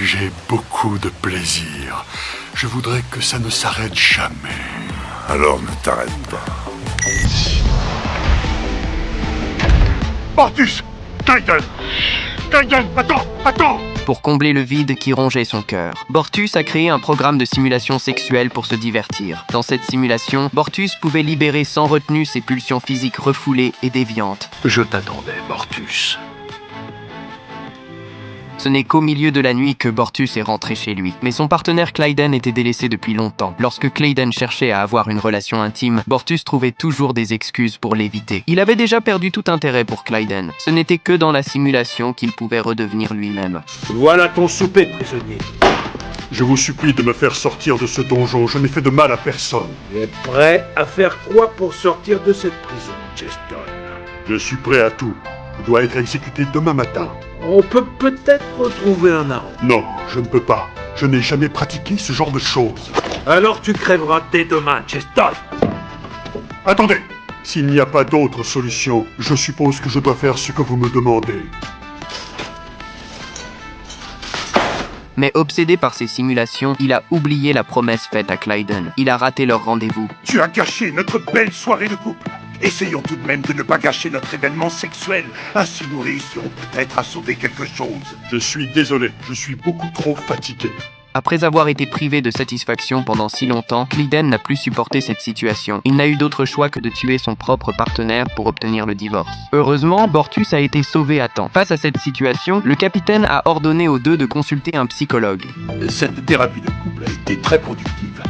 j'ai beaucoup de plaisir. Je voudrais que ça ne s'arrête jamais. Alors ne t'arrête pas. Mortus! Kayden! Kayden, attends! Pour combler le vide qui rongeait son cœur, Bortus a créé un programme de simulation sexuelle pour se divertir. Dans cette simulation, Bortus pouvait libérer sans retenue ses pulsions physiques refoulées et déviantes. Je t'attendais, Mortus. Ce n'est qu'au milieu de la nuit que Bortus est rentré chez lui. Mais son partenaire Clayden était délaissé depuis longtemps. Lorsque Clayden cherchait à avoir une relation intime, Bortus trouvait toujours des excuses pour l'éviter. Il avait déjà perdu tout intérêt pour Clayden. Ce n'était que dans la simulation qu'il pouvait redevenir lui-même. Voilà ton souper, prisonnier. Je vous supplie de me faire sortir de ce donjon, je n'ai fait de mal à personne. Tu es prêt à faire quoi pour sortir de cette prison, Cheston? Je suis prêt à tout. Je dois être exécuté demain matin. On peut peut-être retrouver un arme. Non, je ne peux pas. Je n'ai jamais pratiqué ce genre de choses. Alors tu crèveras dès demain, Cheston. Attendez! S'il n'y a pas d'autre solution, je suppose que je dois faire ce que vous me demandez. Mais obsédé par ces simulations, il a oublié la promesse faite à Clayden. Il a raté leur rendez-vous. Tu as gâché notre belle soirée de couple. Essayons tout de même de ne pas gâcher notre événement sexuel. Ainsi nous réussirons peut-être à sauver quelque chose. Je suis désolé, je suis beaucoup trop fatigué. Après avoir été privé de satisfaction pendant si longtemps, Clayden n'a plus supporté cette situation. Il n'a eu d'autre choix que de tuer son propre partenaire pour obtenir le divorce. Heureusement, Bortus a été sauvé à temps. Face à cette situation, le capitaine a ordonné aux deux de consulter un psychologue. Cette thérapie de couple a été très productive.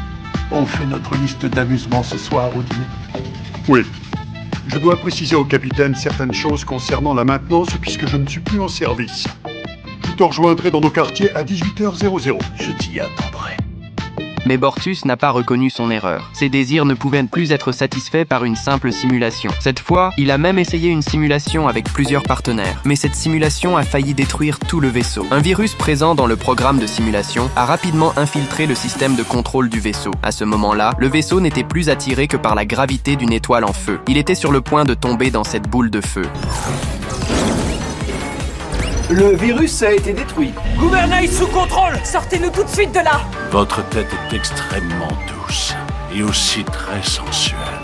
On fait notre liste d'amusements ce soir au dîner. Oui. Je dois préciser au capitaine certaines choses concernant la maintenance puisque je ne suis plus en service. Je te rejoindrai dans nos quartiers à 18h00. Je t'y attendrai. Mais Bortus n'a pas reconnu son erreur. Ses désirs ne pouvaient plus être satisfaits par une simple simulation. Cette fois, il a même essayé une simulation avec plusieurs partenaires. Mais cette simulation a failli détruire tout le vaisseau. Un virus présent dans le programme de simulation a rapidement infiltré le système de contrôle du vaisseau. À ce moment-là, le vaisseau n'était plus attiré que par la gravité d'une étoile en feu. Il était sur le point de tomber dans cette boule de feu. Le virus a été détruit. Gouvernail sous contrôle! Sortez-nous tout de suite de là! Votre tête est extrêmement douce et aussi très sensuelle.